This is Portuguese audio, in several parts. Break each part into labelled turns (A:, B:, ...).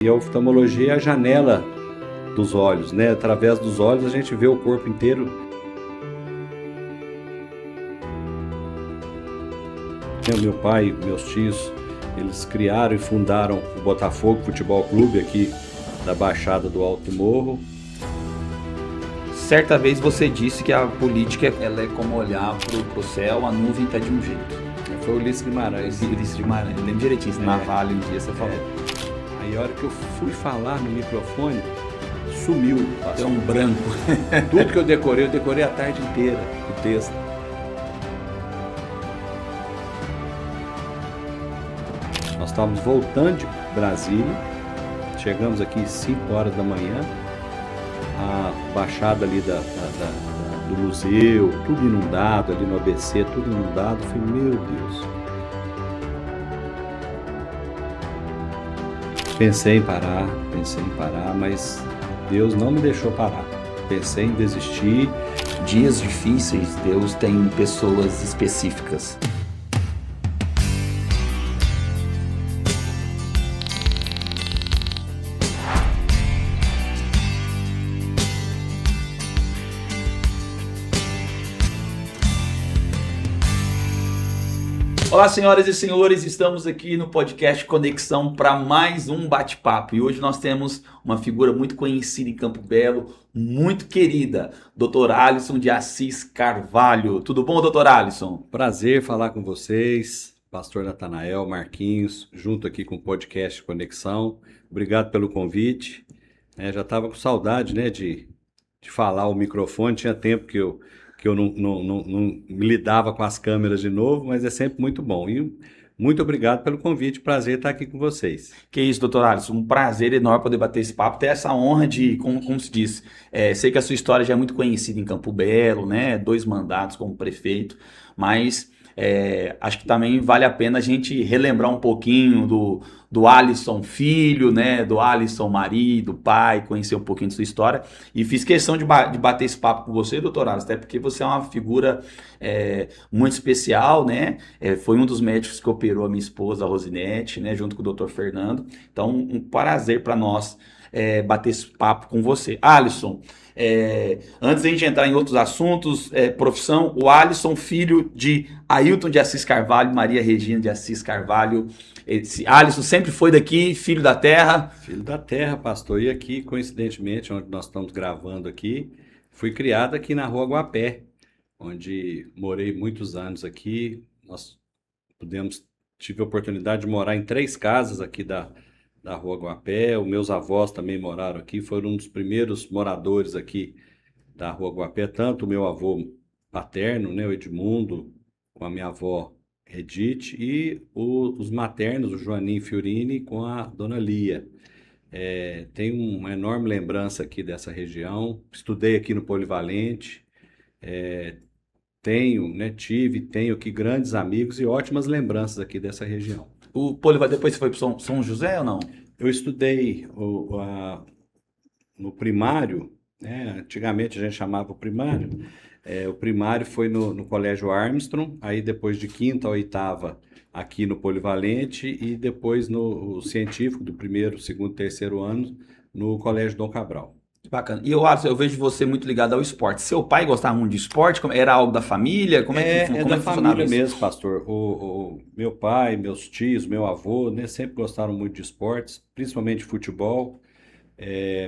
A: E a oftalmologia é a janela dos olhos, né? Através dos olhos a gente vê o corpo inteiro. Meu pai e meus tios, eles criaram e fundaram o Botafogo Futebol Clube aqui da Baixada do Alto Morro.
B: Certa vez você disse que a política ela é como olhar pro céu, a nuvem está de um jeito.
A: Foi o Ulisses Guimarães.
B: Ulisses Guimarães, eu lembro direitinho, na Vale um dia você falou.
A: Aí a hora que eu fui falar no microfone, sumiu.
B: É um branco.
A: Tudo que eu decorei a tarde inteira, o texto. Nós estávamos voltando de Brasília, chegamos aqui às 5 horas da manhã, a baixada ali do museu, tudo inundado, ali no ABC, tudo inundado. Eu falei, meu Deus. Pensei em parar, mas Deus não me deixou parar. Pensei em desistir.
B: Dias difíceis, Deus tem pessoas específicas. Olá, senhoras e senhores, estamos aqui no podcast Conexão para mais um bate-papo. E hoje nós temos uma figura muito conhecida em Campo Belo, muito querida, Dr. Alisson de Assis Carvalho. Tudo bom, Dr. Alisson?
A: Prazer falar com vocês, Pastor Natanael, Marquinhos, junto aqui com o podcast Conexão. Obrigado pelo convite. Já estava com saudade, né, de falar ao microfone, tinha tempo que eu não me lidava com as câmeras de novo, mas é sempre muito bom. E muito obrigado pelo convite, prazer estar aqui com vocês.
B: Que isso, doutor Alisson, um prazer enorme poder bater esse papo, ter essa honra de, como se diz, sei que a sua história já é muito conhecida em Campo Belo, né, 2 mandatos como prefeito, mas acho que também vale a pena a gente relembrar um pouquinho do Alisson filho, né, do Alisson marido, pai, conhecer um pouquinho de sua história. E fiz questão de bater esse papo com você, doutor Alisson, até porque você é uma figura muito especial, né? Foi um dos médicos que operou a minha esposa, a Rosinete, né, junto com o doutor Fernando. Então, um prazer para nós bater esse papo com você. Alisson, antes de a gente entrar em outros assuntos, profissão, o Alisson, filho de Ailton de Assis Carvalho, Maria Regina de Assis Carvalho. Esse Alisson sempre foi daqui, filho da terra.
A: Filho da terra, pastor. E aqui, coincidentemente, onde nós estamos gravando aqui, fui criado aqui na Rua Guapé, onde morei muitos anos aqui. Tive a oportunidade de morar em 3 casas aqui da Rua Guapé. Os meus avós também moraram aqui, foram um dos primeiros moradores aqui da Rua Guapé, tanto o meu avô paterno, né, o Edmundo, com a minha avó Edith, e os maternos, o Joaninho Fiorini, com a dona Lia. Tenho uma enorme lembrança aqui dessa região, estudei aqui no Polivalente, tive e tenho aqui grandes amigos e ótimas lembranças aqui dessa região.
B: O Polivalente, depois você foi para São José ou não?
A: Eu estudei no primário, né? Antigamente a gente chamava o primário. O primário foi no Colégio Armstrong, aí depois de 5ª a 8ª aqui no Polivalente e depois no científico do 1º, 2º, 3º ano no Colégio Dom Cabral.
B: Bacana. E eu vejo você muito ligado ao esporte. Seu pai gostava muito de esporte? Era algo da família? Como é que
A: da
B: funcionava
A: família
B: isso?
A: mesmo, pastor. O meu pai, meus tios, meu avô, né, sempre gostaram muito de esportes, principalmente futebol.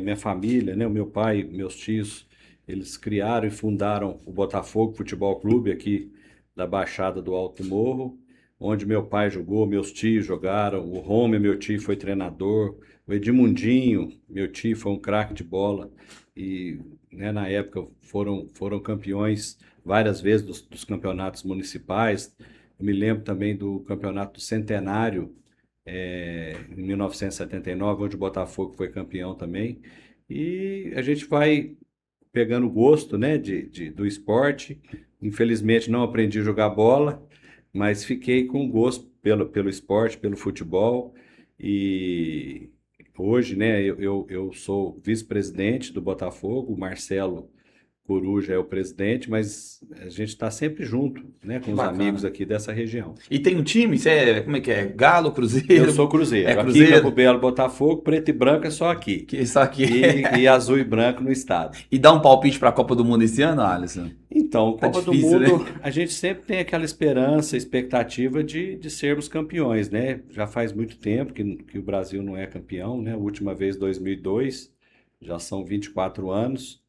A: Minha família, né, o meu pai, meus tios, eles criaram e fundaram o Botafogo Futebol Clube aqui da Baixada do Alto Morro, onde meu pai jogou, meus tios jogaram, o Rômulo, meu tio, foi treinador, o Edmundinho, meu tio, foi um craque de bola e, né, na época foram campeões várias vezes dos campeonatos municipais. Eu me lembro também do campeonato do Centenário, em 1979, onde o Botafogo foi campeão também. E a gente vai pegando gosto, né, do esporte. Infelizmente não aprendi a jogar bola, mas fiquei com gosto pelo esporte, pelo futebol. E hoje, né, eu sou vice-presidente do Botafogo, o Marcelo Coruja é o presidente, mas a gente está sempre junto, né,
B: Que
A: com os amigos
B: bacana.
A: aqui dessa região.
B: E tem um time? Como é que é? Galo,
A: Eu
B: Cruzeiro?
A: sou
B: É
A: Cruzeiro. Aqui em Campo
B: Cruzeiro?
A: Belo, Botafogo, preto e branco é só aqui.
B: Que isso aqui.
A: E azul e branco no estado.
B: E dá um palpite para a Copa do Mundo esse ano, Alisson?
A: Então,
B: Tá
A: Copa do
B: difícil, né?
A: Mundo, a gente sempre tem aquela esperança, expectativa de sermos campeões, né? Já faz muito tempo que o Brasil não é campeão, né? A última vez, 2002, já são 24 anos.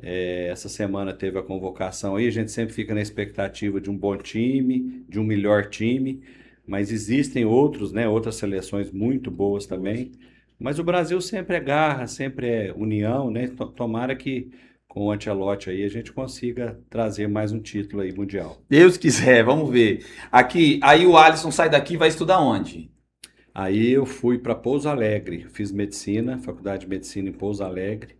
A: Essa semana teve a convocação aí, a gente sempre fica na expectativa de um bom time, de um melhor time, mas existem outros, né? Outras seleções muito boas também. Mas o Brasil sempre é garra, sempre é união, né? Tomara que com o Ancelotti aí a gente consiga trazer mais um título aí mundial.
B: Deus quiser, vamos ver. Aqui, aí o Alisson sai daqui e vai estudar onde?
A: Aí eu fui para Pouso Alegre, fiz medicina, faculdade de medicina em Pouso Alegre,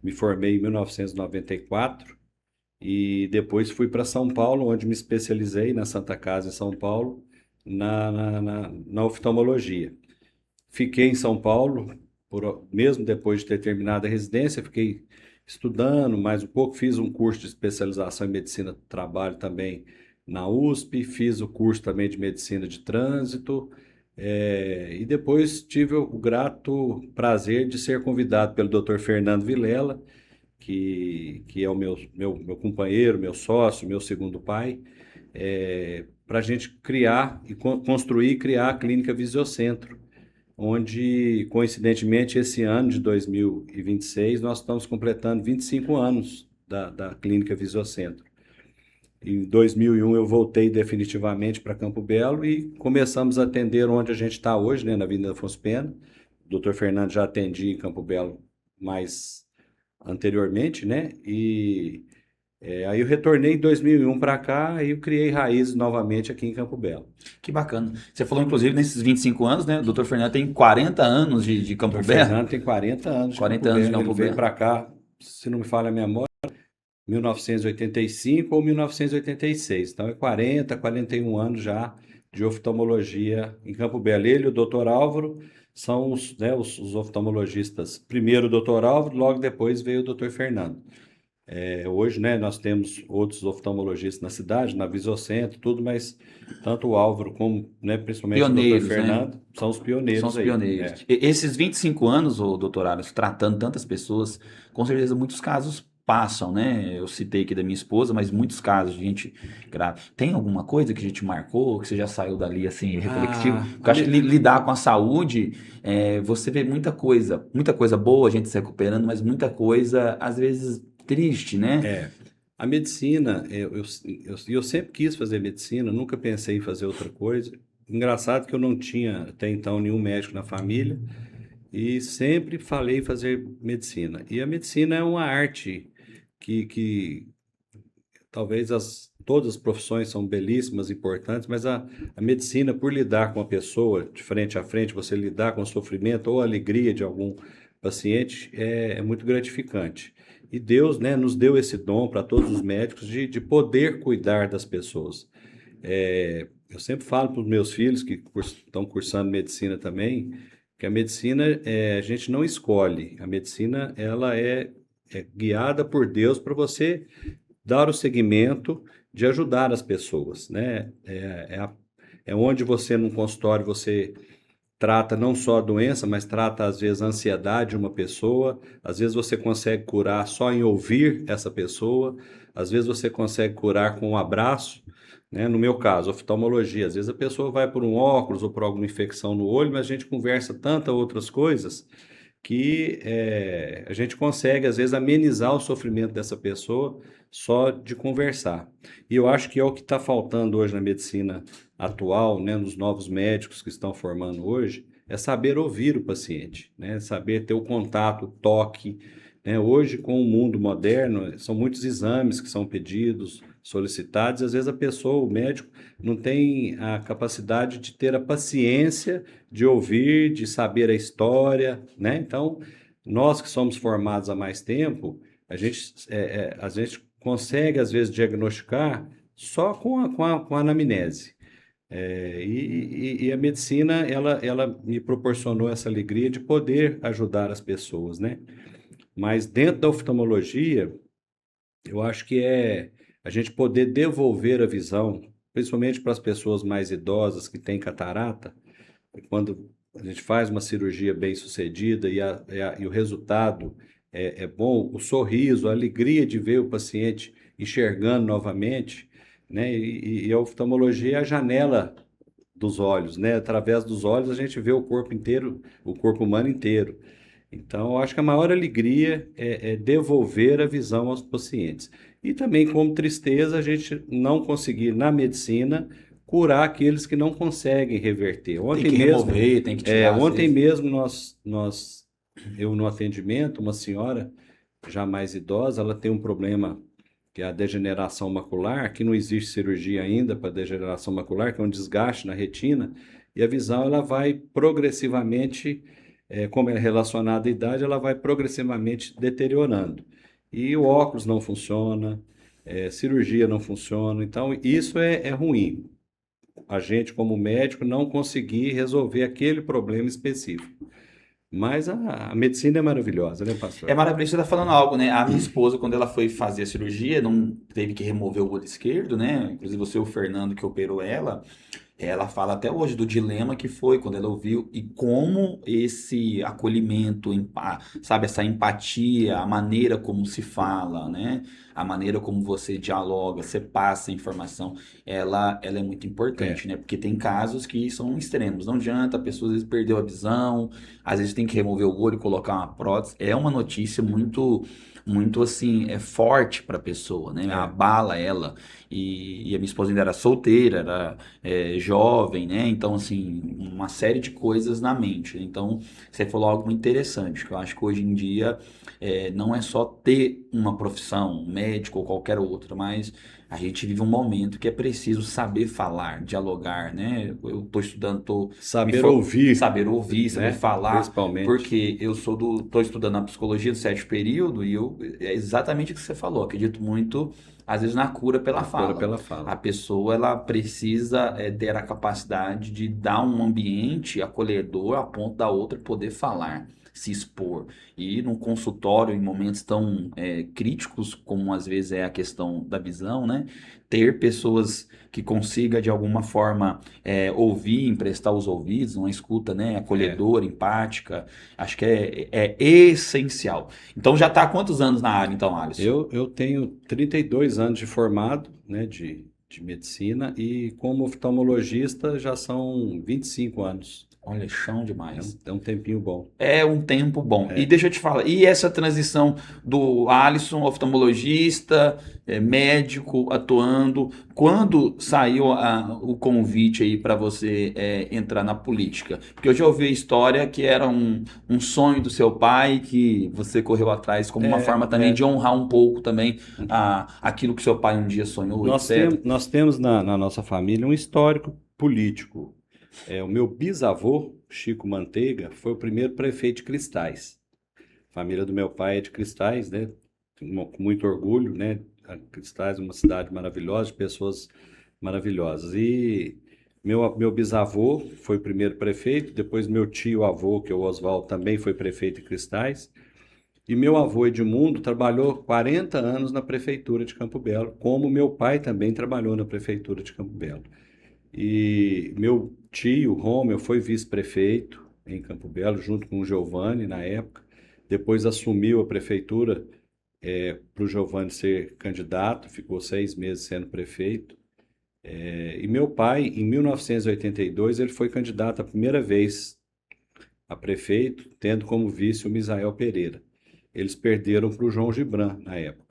A: me formei em 1994 e depois fui para São Paulo, onde me especializei na Santa Casa em São Paulo, na oftalmologia. Fiquei em São Paulo, mesmo depois de ter terminado a residência, fiquei estudando mais um pouco, fiz um curso de especialização em medicina do trabalho também na USP, fiz o curso também de medicina de trânsito, e depois tive o grato prazer de ser convidado pelo Dr. Fernando Vilela, que é o meu companheiro, meu sócio, meu segundo pai, para a gente criar e construir e criar a Clínica Visiocentro, onde, coincidentemente, esse ano de 2026, nós estamos completando 25 anos da Clínica Visiocentro. Em 2001 eu voltei definitivamente para Campo Belo e começamos a atender onde a gente está hoje, né, na Avenida Afonso Pena. O doutor Fernando já atendia em Campo Belo mais anteriormente, né? Aí eu retornei em 2001 para cá e eu criei raízes novamente aqui em Campo Belo.
B: Que bacana. Você falou, inclusive, nesses 25 anos, né? O Dr. Fernando tem 40 anos de
A: O
B: Campo
A: doutor
B: Belo.
A: Fernando tem 40 anos de
B: 40
A: Campo
B: anos de
A: Belo. Ele
B: Campo
A: veio
B: Belo.
A: para cá, se não me falha a memória, 1985 ou 1986. Então é 40, 41 anos já de oftalmologia em Campo Belo. Ele e o doutor Álvaro são os oftalmologistas. Primeiro o doutor Álvaro, logo depois veio o doutor Fernando. Hoje, né, nós temos outros oftalmologistas na cidade, na Visocentro, tudo, mas tanto o Álvaro como, né, principalmente o doutor
B: Pioneiros, né?
A: Fernando, são os
B: São
A: pioneiros
B: os
A: aí.
B: pioneiros. Esses 25 anos, o doutor Alisson, tratando tantas pessoas, com certeza muitos casos passam, né? Eu citei aqui da minha esposa, mas muitos casos de gente grave. Tem alguma coisa que a gente marcou, que você já saiu dali assim, reflexivo?
A: Ah,
B: Porque eu acho que lidar com a saúde, você vê muita coisa boa, a gente se recuperando, mas muita coisa, às vezes, triste, né?
A: a medicina, eu sempre quis fazer medicina, nunca pensei em fazer outra coisa. Engraçado que eu não tinha até então nenhum médico na família e sempre falei em fazer medicina. E a medicina é uma arte que talvez todas as profissões são belíssimas, importantes, mas a medicina, por lidar com a pessoa de frente a frente, você lidar com o sofrimento ou a alegria de algum paciente, é muito gratificante. E Deus, né, nos deu esse dom para todos os médicos de poder cuidar das pessoas. Eu sempre falo para os meus filhos que estão cursando medicina também, que a medicina a gente não escolhe. A medicina ela é guiada por Deus para você dar o segmento de ajudar as pessoas, né? É onde você, num consultório, você trata não só a doença, mas trata às vezes a ansiedade de uma pessoa, às vezes você consegue curar só em ouvir essa pessoa, às vezes você consegue curar com um abraço, né? No meu caso, oftalmologia, às vezes a pessoa vai por um óculos ou por alguma infecção no olho, mas a gente conversa tantas outras coisas que a gente consegue, às vezes, amenizar o sofrimento dessa pessoa só de conversar. E eu acho que é o que está faltando hoje na medicina atual, né, nos novos médicos que estão formando hoje, é saber ouvir o paciente, né, saber ter o contato, o toque. Né? Hoje, com o mundo moderno, são muitos exames que são pedidos, solicitados, e às vezes a pessoa, o médico, não tem a capacidade de ter a paciência de ouvir, de saber a história, né? Então, nós que somos formados há mais tempo, a gente consegue, às vezes, diagnosticar só com a anamnese. E a medicina, ela me proporcionou essa alegria de poder ajudar as pessoas, né? Mas dentro da oftalmologia, Eu acho que é a gente poder devolver a visão, principalmente para as pessoas mais idosas que têm catarata, quando a gente faz uma cirurgia bem sucedida e o resultado é bom, o sorriso, a alegria de ver o paciente enxergando novamente, né? E a oftalmologia é a janela dos olhos, né? Através dos olhos a gente vê o corpo inteiro, o corpo humano inteiro. Então, eu acho que a maior alegria é devolver a visão aos pacientes. E também, como tristeza, a gente não conseguir, na medicina, curar aqueles que não conseguem reverter.
B: Tem que remover, tem que tirar às
A: Ontem
B: vezes.
A: mesmo eu no atendimento, uma senhora já mais idosa, ela tem um problema que é a degeneração macular, que não existe cirurgia ainda para degeneração macular, que é um desgaste na retina, e a visão ela vai progressivamente, como é relacionada à idade, ela vai progressivamente deteriorando. E o óculos não funciona, cirurgia não funciona, então isso é ruim. A gente, como médico, não conseguir resolver aquele problema específico. Mas a medicina é maravilhosa, né,
B: É
A: pastor?
B: maravilhoso, você tá falando algo, né? A minha esposa, quando ela foi fazer a cirurgia, não teve que remover o olho esquerdo, né? Inclusive você, o Fernando, que operou ela. Ela fala até hoje do dilema que foi quando ela ouviu e como esse acolhimento, sabe, essa empatia, a maneira como se fala, né? A maneira como você dialoga, você passa a informação, ela é muito
A: É.
B: importante, né? Porque tem casos que são extremos, não adianta, a pessoa às vezes perdeu a visão, às vezes tem que remover o olho, colocar uma prótese. É uma notícia muito assim, é forte para a pessoa, né?
A: É.
B: Abala ela. E a minha esposa ainda era solteira, era jovem, né? Então, assim, uma série de coisas na mente. Então, você falou algo muito interessante, que eu acho que hoje em dia não é só ter uma profissão, um médico ou qualquer outra, mas a gente vive um momento que é preciso saber falar, dialogar, né? Eu estou estudando, estou
A: Saber ouvir,
B: saber ouvir, saber
A: né?
B: falar,
A: Principalmente
B: porque eu estou estudando a psicologia do sétimo período e é exatamente o que você falou. Acredito muito, às vezes, na cura pela
A: na cura
B: fala.
A: pela
B: A
A: fala.
B: pessoa ela precisa ter a capacidade de dar um ambiente acolhedor a ponto da outra poder falar, se expor. E no consultório, em momentos tão críticos como às vezes é a questão da visão, né? Ter pessoas que consiga de alguma forma ouvir, emprestar os ouvidos, uma escuta, né,
A: É.
B: acolhedora, empática, acho que é essencial. Então já está há quantos anos na área, então, Alisson?
A: Eu tenho 32 anos de formado, né, de medicina, e como oftalmologista já são 25 anos.
B: Olha, chão demais.
A: É um tempinho bom.
B: É um tempo bom. E
A: É.
B: deixa eu te falar, e essa transição do Alisson, oftalmologista, médico, atuando, quando saiu o convite aí para você entrar na política? Porque eu já ouvi a história que era um sonho do seu pai, que você correu atrás como uma
A: É,
B: forma também
A: é.
B: de honrar um pouco também aquilo que seu pai um dia sonhou, etc.
A: Nós temos na nossa família um histórico político. O meu bisavô, Chico Manteiga, foi o primeiro prefeito de Cristais. A família do meu pai é de Cristais, né? Com muito orgulho, né? A Cristais é uma cidade maravilhosa, de pessoas maravilhosas. E meu bisavô foi o primeiro prefeito, depois meu tio-avô, que é o Oswaldo, também foi prefeito de Cristais. E meu avô Edmundo trabalhou 40 anos na prefeitura de Campo Belo, como meu pai também trabalhou na prefeitura de Campo Belo. E meu tio, Romeu, foi vice-prefeito em Campo Belo, junto com o Giovanni na época. Depois assumiu a prefeitura para o Giovanni ser candidato, ficou 6 meses sendo prefeito. E meu pai, em 1982, ele foi candidato a primeira vez a prefeito, tendo como vice o Misael Pereira. Eles perderam para o João Gibran na época.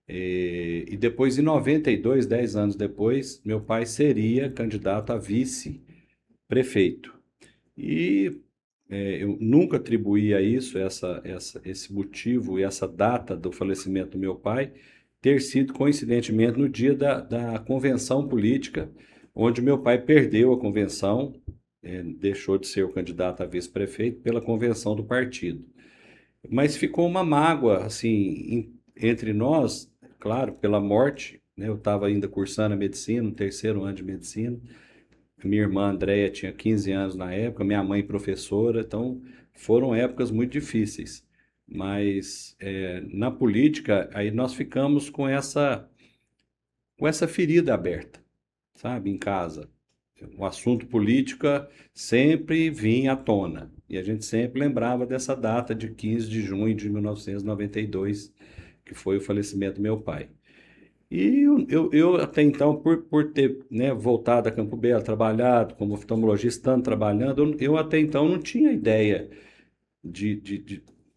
A: E depois, em 92, 10 anos depois, meu pai seria candidato a vice-prefeito. E eu nunca atribuí a isso, esse motivo e essa data do falecimento do meu pai, ter sido coincidentemente no dia da convenção política, onde meu pai perdeu a convenção, deixou de ser o candidato a vice-prefeito pela convenção do partido. Mas ficou uma mágoa, assim, entre nós, claro, pela morte, né? Eu estava ainda cursando a medicina, no terceiro ano de medicina. Minha irmã Andréia tinha 15 anos na época, minha mãe professora, então foram épocas muito difíceis. Mas na política, aí nós ficamos com essa ferida aberta, sabe, em casa. O assunto política sempre vinha à tona. E a gente sempre lembrava dessa data de 15 de junho de 1992, que foi o falecimento do meu pai. E eu até então, por ter, né, voltado a Campo Belo, trabalhado como oftalmologista, estando trabalhando, eu até então não tinha ideia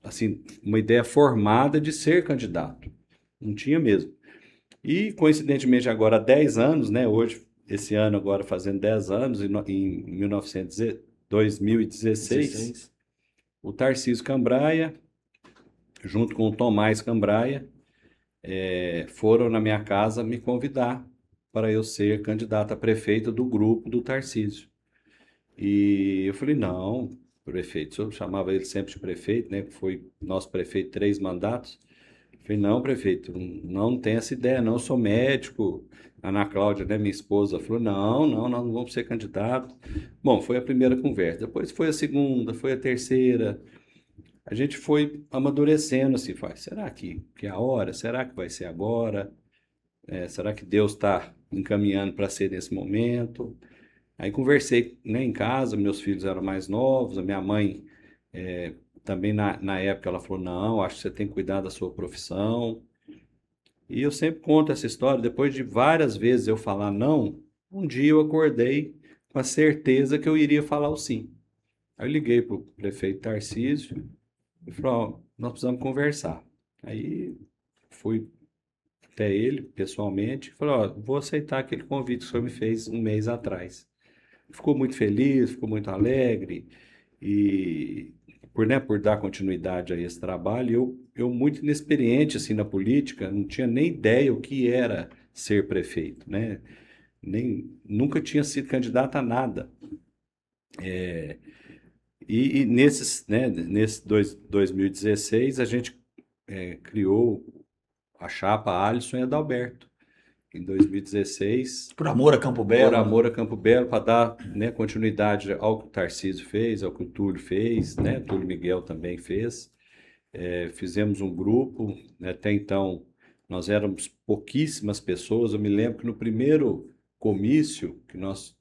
A: assim, uma ideia formada de ser candidato. Não tinha mesmo. E, coincidentemente, agora há 10 anos, né, hoje, esse ano agora fazendo 10 anos, em 2016,
B: 16.
A: o Tarcísio Cambraia, junto com o Tomás Cambraia, foram na minha casa me convidar para eu ser candidato a prefeito do grupo do Tarcísio. E eu falei, não, prefeito, eu chamava ele sempre de prefeito, né? Foi nosso prefeito 3 mandatos. Eu falei, não, prefeito, não tem essa ideia, não, eu sou médico. A Ana Cláudia, né, minha esposa, falou, não, não, nós não vamos ser candidato. Bom, foi a primeira conversa. Depois foi a segunda, foi a terceira. A gente foi amadurecendo, assim, faz, será que é a hora? Será que vai ser agora? Será que Deus está encaminhando para ser nesse momento? Aí conversei, né, em casa, meus filhos eram mais novos, a minha mãe também na época ela falou, não, acho que você tem que cuidar da sua profissão. E eu sempre conto essa história, depois de várias vezes eu falar não, um dia eu acordei com a certeza que eu iria falar o sim. Aí eu liguei para o prefeito Tarcísio e falei, ó, nós precisamos conversar. Aí fui até ele, pessoalmente, e falei, ó, vou aceitar aquele convite que o senhor me fez um mês atrás. Ficou muito feliz, ficou muito alegre e por dar continuidade a esse trabalho, eu muito inexperiente assim na política, não tinha nem ideia o que era ser prefeito, né? Nunca tinha sido candidato a nada. Nesse 2016 a gente criou a chapa Alisson e Adalberto. Em 2016,
B: Por amor a Campo
A: por
B: Belo, né?
A: amor a Campo Belo, para dar, né, continuidade ao que o Tarcísio fez, ao que o Túlio fez, né? O Túlio Miguel também fez. Fizemos um grupo, né, até então nós éramos pouquíssimas pessoas. Eu me lembro que no primeiro comício que nós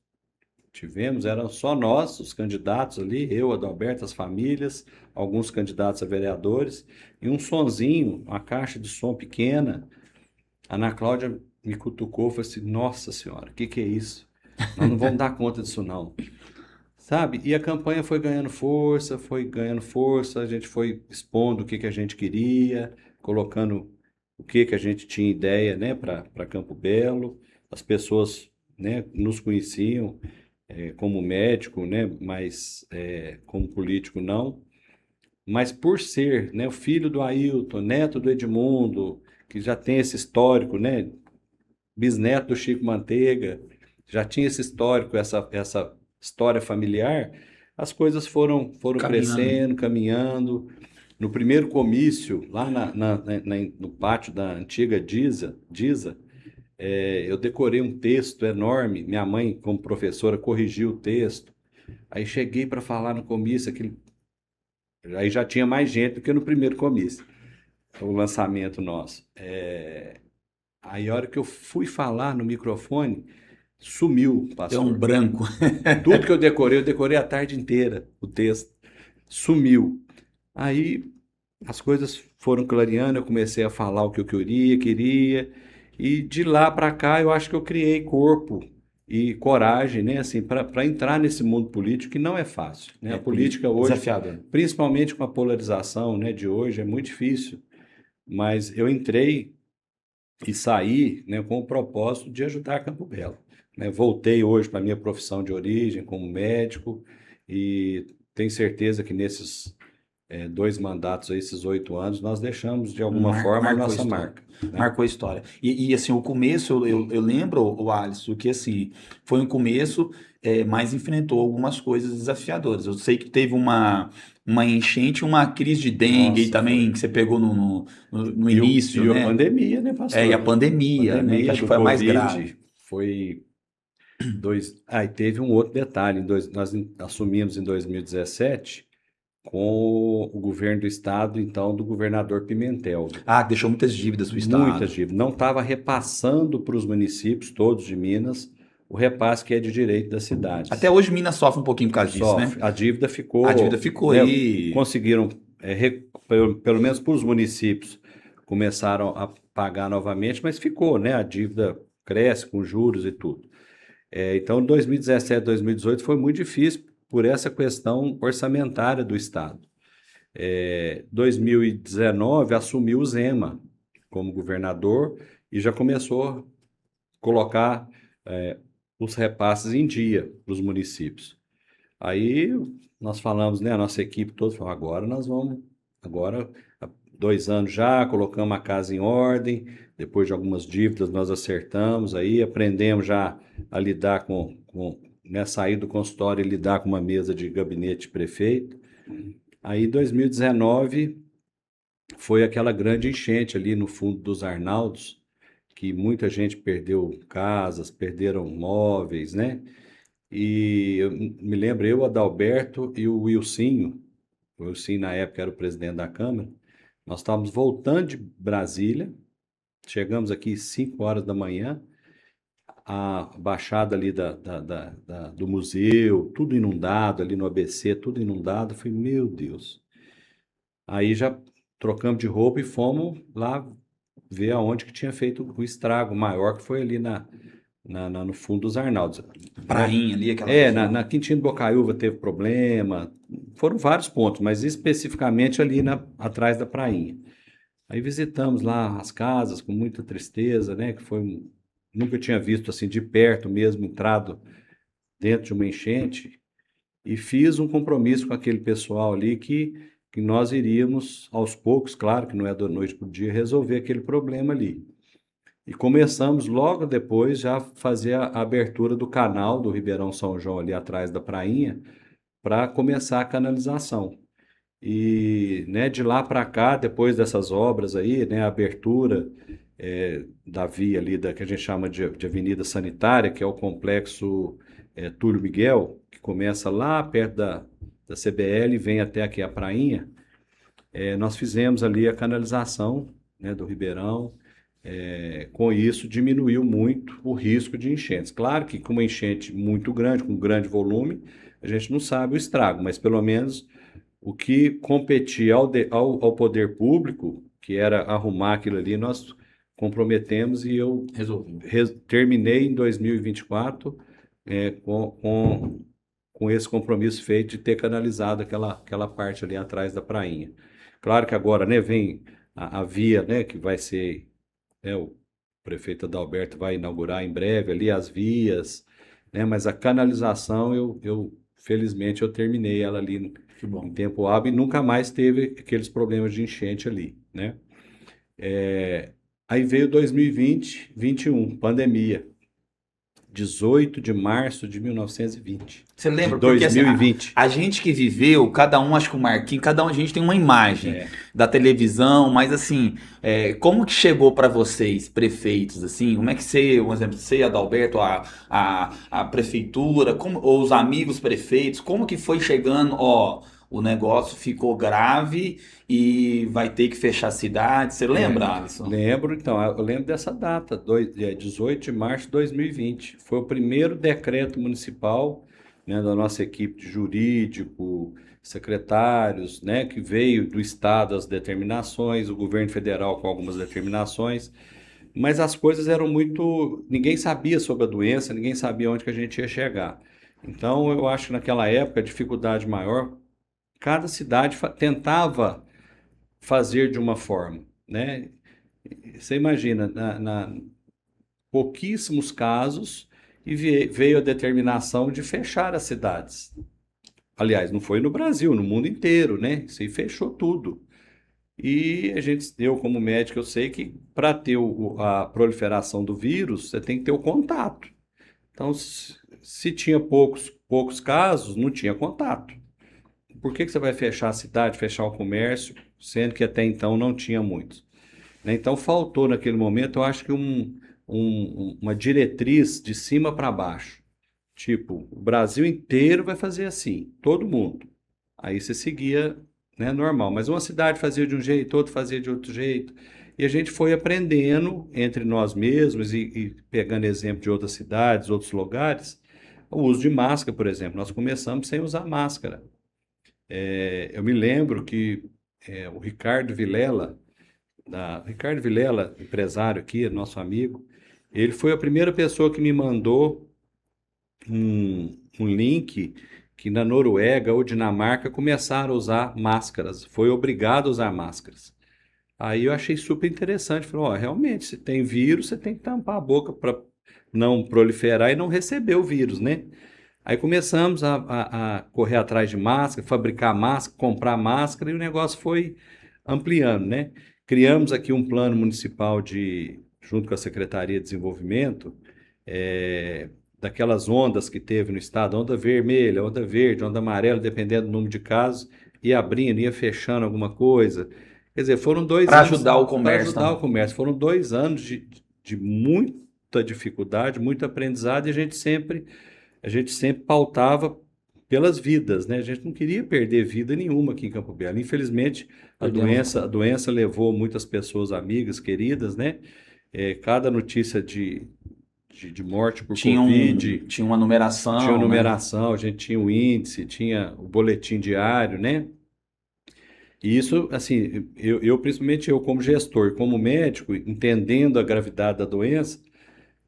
A: tivemos, eram só nós, os candidatos ali, eu, Adalberto, as famílias, alguns candidatos a vereadores, e um sonzinho, uma caixa de som pequena. A Ana Cláudia me cutucou e falou assim: Nossa Senhora, o que é isso? Nós não vamos dar conta disso, não. Sabe? E a campanha foi ganhando força, a gente foi expondo o que a gente queria, colocando o que a gente tinha ideia, né, para Campo Belo. As pessoas, né, nos conheciam como médico, né, mas como político não. Mas por ser, né, o filho do Ailton, neto do Edmundo, que já tem esse histórico, né, bisneto do Chico Manteiga, já tinha esse histórico, essa história familiar, as coisas foram
B: Caminhando.
A: crescendo, caminhando. No primeiro comício, lá no pátio da antiga Disa, eu decorei um texto enorme. Minha mãe, como professora, corrigiu o texto. Aí cheguei para falar no comício, aí já tinha mais gente do que no primeiro comício, o lançamento nosso. Aí a hora que eu fui falar no microfone, sumiu,
B: Deu um
A: pastor.
B: branco.
A: Tudo que eu decorei a tarde inteira, o texto. Sumiu. Aí as coisas foram clareando, eu comecei a falar o que eu queria, e de lá para cá eu acho que eu criei corpo e coragem, né, assim, para entrar nesse mundo político que não é fácil, né? A política hoje,
B: Desafiador.
A: principalmente com a polarização, né, de hoje, é muito difícil, mas eu entrei e saí, né, com o propósito de ajudar Campo Belo, né? Voltei hoje para a minha profissão de origem como médico e tenho certeza que nesses 2 mandatos, aí, esses 8 anos, nós deixamos de alguma forma a
B: Marcou a
A: nossa
B: história.
A: marca, né?
B: Marcou a história. Assim, o começo, eu lembro, o Alisson, que assim, foi um começo, mas enfrentou algumas coisas desafiadoras. Eu sei que teve uma enchente, uma crise de dengue aí
A: Nossa,
B: também,
A: foi.
B: que você pegou no
A: E
B: início,
A: a
B: né?
A: pandemia, né,
B: E a
A: pastor?
B: pandemia, né? Que
A: Pandemia
B: acho que
A: do
B: foi a mais grave.
A: Covid foi dois. Ah, e teve um outro detalhe. Nós assumimos em 2017. com o governo do estado, então, do governador Pimentel.
B: Ah, que deixou muitas dívidas pro
A: Muitas
B: estado.
A: dívidas. Não estava repassando para os municípios, todos de Minas, o repasse que é de direito das
B: Até
A: cidades.
B: hoje Minas sofre um pouquinho por causa disso, né?
A: Sofre. A dívida
B: A dívida
A: ficou,
B: ficou
A: né,
B: aí.
A: conseguiram, pelo menos para os municípios, começaram a pagar novamente, mas ficou, né? A dívida cresce com juros e tudo. Então, 2017, 2018 foi muito difícil por essa questão orçamentária do Estado. 2019 assumiu o Zema como governador e já começou a colocar os repasses em dia para os municípios. Aí nós falamos, né, a nossa equipe toda falou, agora, há 2 anos já, colocamos a casa em ordem, depois de algumas dívidas nós acertamos, aí aprendemos já a lidar né, sair do consultório e lidar com uma mesa de gabinete de prefeito. Aí 2019 foi aquela grande enchente ali no fundo dos Arnaldos, que muita gente perdeu casas, perderam móveis, né? E eu me lembro, eu, Adalberto e o Wilsinho na época era o presidente da Câmara, nós estávamos voltando de Brasília, chegamos aqui 5 horas da manhã, a baixada ali do museu, tudo inundado, ali no ABC, tudo inundado. Eu falei, meu Deus. Aí já trocamos de roupa e fomos lá ver aonde que tinha feito o estrago maior, que foi ali no fundo dos Arnaldos, né?
B: Prainha ali, aquela região.
A: Na Quintino Bocaiúva teve problema, foram vários pontos, mas especificamente ali atrás da prainha. Aí visitamos lá as casas com muita tristeza, né? Nunca tinha visto assim de perto mesmo, entrado dentro de uma enchente, e fiz um compromisso com aquele pessoal ali que nós iríamos aos poucos, claro que não é da noite para o dia, resolver aquele problema ali. E começamos logo depois já a fazer a abertura do canal do Ribeirão São João ali atrás da prainha para começar a canalização. E, né, de lá para cá, depois dessas obras aí, né, a abertura da via ali que a gente chama de Avenida Sanitária, que é o complexo Túlio Miguel, que começa lá perto da CBL e vem até aqui a prainha. Nós fizemos ali a canalização, né, do Ribeirão. Com isso, diminuiu muito o risco de enchentes. Claro que com uma enchente muito grande, com grande volume, a gente não sabe o estrago, mas pelo menos o que competia ao poder público, que era arrumar aquilo ali, nós comprometemos e eu
B: Resolvi.
A: terminei em 2024 é, com, com, com esse compromisso feito de ter canalizado aquela parte ali atrás da prainha. Claro que agora, né, vem a via, né, que vai ser, né, o prefeito Adalberto vai inaugurar em breve ali as vias, né, mas a canalização felizmente eu terminei ela ali
B: Que
A: em
B: bom.
A: tempo hábil e nunca mais teve aqueles problemas de enchente ali, né? Aí veio 2020, 21, pandemia, 18 de março de 1920,
B: Você
A: de
B: lembra? Porque assim,
A: 2020.
B: a gente que viveu, cada um, acho que o Marquinhos, cada um a gente tem uma imagem da televisão, mas assim, como que chegou para vocês, prefeitos, assim, como é que você, um exemplo, você, Adalberto, a prefeitura, ou os amigos prefeitos, como que foi chegando, ó, o negócio ficou grave e vai ter que fechar a cidade, você lembra, Alisson?
A: Lembro, então, eu lembro dessa data, 18 de março de 2020. Foi o primeiro decreto municipal, né, da nossa equipe de jurídico, secretários, né, que veio do Estado as determinações, o governo federal com algumas determinações, mas as coisas eram muito. Ninguém sabia sobre a doença, ninguém sabia onde que a gente ia chegar. Então, eu acho que naquela época a dificuldade maior, cada cidade tentava fazer de uma forma, né? Você imagina, pouquíssimos casos e veio a determinação de fechar as cidades. Aliás, não foi no Brasil, no mundo inteiro, né? Isso aí fechou tudo. E eu como médico, eu sei que para ter a proliferação do vírus, você tem que ter o contato. Então, se tinha poucos casos, não tinha contato. Por que você vai fechar a cidade, fechar o comércio, sendo que até então não tinha muitos? Né? Então faltou naquele momento, eu acho que uma diretriz de cima para baixo. Tipo, o Brasil inteiro vai fazer assim, todo mundo. Aí você seguia, né, normal. Mas uma cidade fazia de um jeito, outra fazia de outro jeito. E a gente foi aprendendo entre nós mesmos e pegando exemplo de outras cidades, outros lugares, o uso de máscara, por exemplo. Nós começamos sem usar máscara. Eu me lembro que o Ricardo Vilela, empresário aqui, nosso amigo, ele foi a primeira pessoa que me mandou um link que na Noruega ou Dinamarca começaram a usar máscaras, foi obrigado a usar máscaras. Aí eu achei super interessante, falei, ó, realmente, se tem vírus, você tem que tampar a boca para não proliferar e não receber o vírus, né? Aí começamos a correr atrás de máscara, fabricar máscara, comprar máscara e o negócio foi ampliando, né? Criamos aqui um plano municipal junto com a Secretaria de Desenvolvimento, eh, daquelas ondas que teve no estado, onda vermelha, onda verde, onda amarela, dependendo do número de casos, ia abrindo, ia fechando alguma coisa. Quer dizer, foram dois
B: Para
A: anos
B: ajudar o
A: para
B: comércio
A: ajudar o
B: também.
A: comércio, foram 2 anos de muita dificuldade, muito aprendizado, e a gente sempre pautava pelas vidas, né? A gente não queria perder vida nenhuma aqui em Campo Belo. Infelizmente, a
B: Perdemos
A: doença, a
B: muito.
A: doença levou muitas pessoas, amigas, queridas, né? Cada notícia de morte por Covid
B: Tinha uma
A: tinha uma
B: numeração, né?
A: numeração, a gente tinha o índice, tinha o boletim diário, né? E isso, assim, principalmente eu como gestor, como médico, entendendo a gravidade da doença,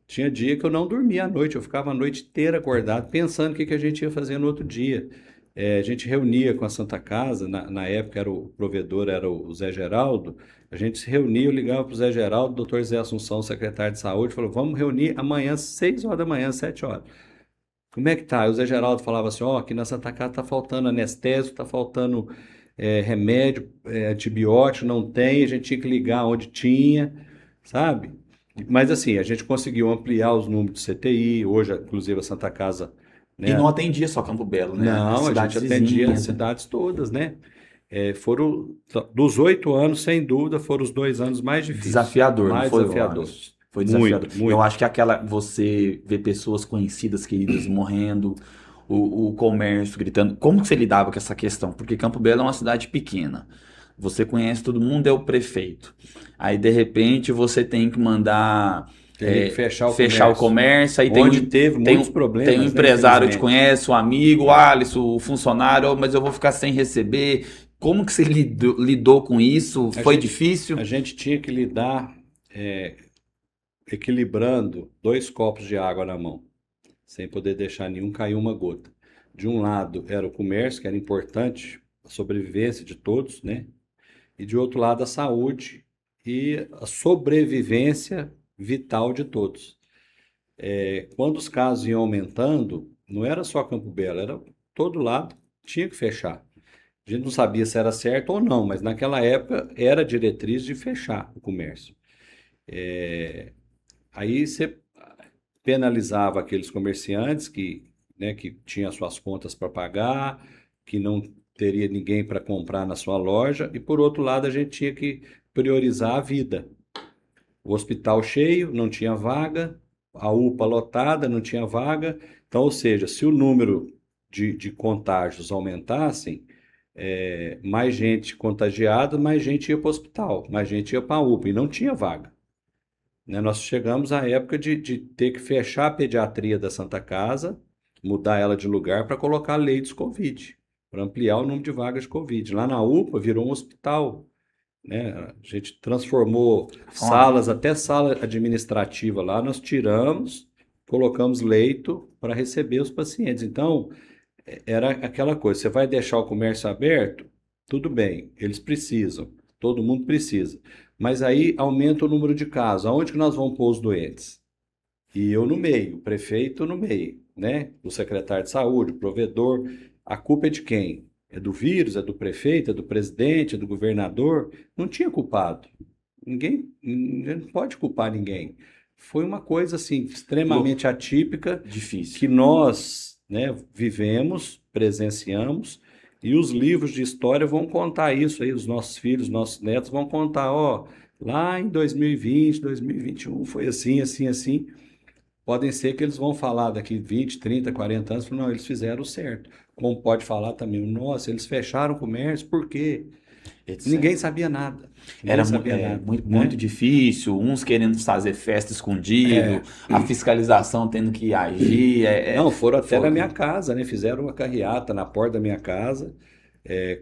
A: tinha dia que eu não dormia à noite, eu ficava a noite inteira acordado, pensando o que que a gente ia fazer no outro dia. A gente reunia com a Santa Casa, na época era o provedor, era o Zé Geraldo, a gente se reunia, eu ligava para o Zé Geraldo, doutor Zé Assunção, secretário de saúde, falou, vamos reunir amanhã, 6 horas da manhã, 7 horas. Como é que tá? Aí o Zé Geraldo falava assim, ó, aqui na Santa Casa tá faltando anestésico, tá faltando remédio, antibiótico, não tem, a gente tinha que ligar onde tinha, sabe? Mas assim, a gente conseguiu ampliar os números de CTI, hoje, inclusive, a Santa Casa,
B: E não
A: né?
B: atendia só Campo Belo, né? As
A: Não, a gente
B: cidades
A: atendia as
B: vizinhas, né?
A: cidades todas, né? Dos 8 anos, sem dúvida, foram os 2 anos mais difíceis,
B: Desafiador, não
A: mais
B: foi, Wallace?
A: desafiadores.
B: Foi desafiador.
A: Muito,
B: Eu
A: muito.
B: acho que você vê pessoas conhecidas, queridas, morrendo, o comércio gritando. Como que você lidava com essa questão? Porque Campo Belo é uma cidade pequena. Você conhece todo mundo, é o prefeito. Aí, de repente, você tem que mandar
A: Teria que fechar o
B: fechar o
A: comércio.
B: comércio, aí
A: Onde teve muitos
B: tem um
A: problemas, né?
B: empresário que te
A: Infelizmente.
B: conhece, um amigo, o Alisson, o funcionário, "Oh, mas eu vou ficar sem receber." Como que você lidou com isso?
A: A
B: Foi
A: gente,
B: difícil?
A: a gente tinha que lidar equilibrando 2 copos de água na mão, sem poder deixar nenhum cair uma gota. De um lado era o comércio, que era importante, a sobrevivência de todos, né? E de outro lado a saúde e a sobrevivência vital de todos. Quando os casos iam aumentando, não era só Campo Belo, era todo lado, tinha que fechar. A gente não sabia se era certo ou não, mas naquela época era diretriz de fechar o comércio. Aí você penalizava aqueles comerciantes que tinham suas contas para pagar, que não teria ninguém para comprar na sua loja, e por outro lado a gente tinha que priorizar a vida. O hospital cheio, não tinha vaga, a UPA lotada, não tinha vaga. Então, ou seja, se o número de contágios aumentassem, mais gente contagiada, mais gente ia para o hospital, mais gente ia para a UPA, e não tinha vaga. Né? Nós chegamos à época de ter que fechar a pediatria da Santa Casa, mudar ela de lugar para colocar leitos Covid, para ampliar o número de vagas de Covid. Lá na UPA virou um hospital, né? A gente transformou
B: Foi uma-
A: salas, até sala administrativa lá, nós tiramos, colocamos leito para receber os pacientes. Então, era aquela coisa, você vai deixar o comércio aberto? Tudo bem, eles precisam, todo mundo precisa. Mas aí aumenta o número de casos. Aonde que nós vamos pôr os doentes? E eu no meio, o prefeito no meio, né? O secretário de saúde, o provedor. A culpa é de quem? É do vírus, é do prefeito, é do presidente, é do governador? Não tinha culpado. Ninguém não pode culpar ninguém. Foi uma coisa assim
B: Louco.
A: extremamente atípica
B: Difícil.
A: que nós, né, vivemos, presenciamos, e os livros de história vão contar isso aí, os nossos filhos, nossos netos vão contar, ó, lá em 2020, 2021 foi assim, assim, assim. podem ser que eles vão falar daqui 20, 30, 40 anos, não, eles fizeram o certo. Como pode falar também, nossa, eles fecharam o comércio, por quê? Ninguém
B: etc.
A: sabia nada. Ninguém
B: Era
A: sabia nada,
B: muito
A: né?
B: difícil, uns querendo fazer festa escondido,
A: É,
B: a fiscalização tendo que agir.
A: não, foram até na
B: Foi,
A: minha casa, né? Fizeram uma carreata na porta da minha casa,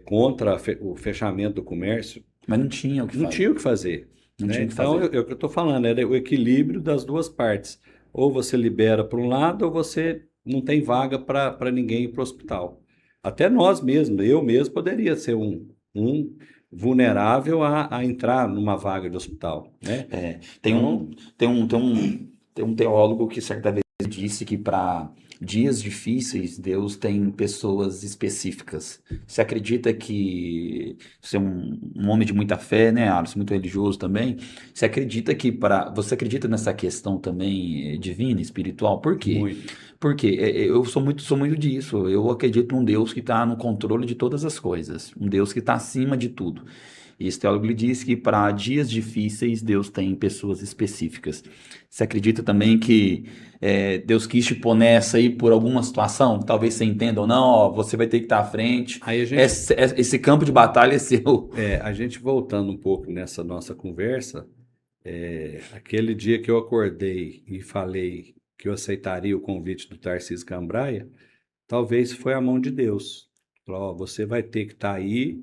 A: contra o fechamento do comércio.
B: mas não tinha o que
A: Não
B: fazer.
A: tinha o que fazer,
B: Não
A: né?
B: tinha o que
A: Então,
B: fazer.
A: é o que eu estou falando, era o equilíbrio das duas partes. Ou você libera para um lado, ou você não tem vaga para ninguém ir para o hospital. Até nós mesmos, eu mesmo poderia ser um vulnerável a entrar numa vaga de hospital, né?
B: É,
A: Então,
B: tem um teólogo que certa vez disse que para dias difíceis Deus tem pessoas específicas. Você acredita que você é um homem de muita fé, né, Alisson, muito religioso também? Você acredita nessa questão também divina, espiritual? Por quê?
A: muito.
B: Porque eu sou muito disso. Eu acredito num Deus que está no controle de todas as coisas, um Deus que está acima de tudo. E esse teólogo lhe diz que para dias difíceis Deus tem pessoas específicas. Você acredita também que Deus quis te pôr nessa aí por alguma situação? Talvez você entenda ou não, ó, você vai ter que estar à frente.
A: Aí a gente,
B: Esse campo de batalha é seu.
A: a gente voltando um pouco nessa nossa conversa, aquele dia que eu acordei e falei que eu aceitaria o convite do Tarcísio Cambraia, talvez foi a mão de Deus. Falou, ó, você vai ter que estar aí,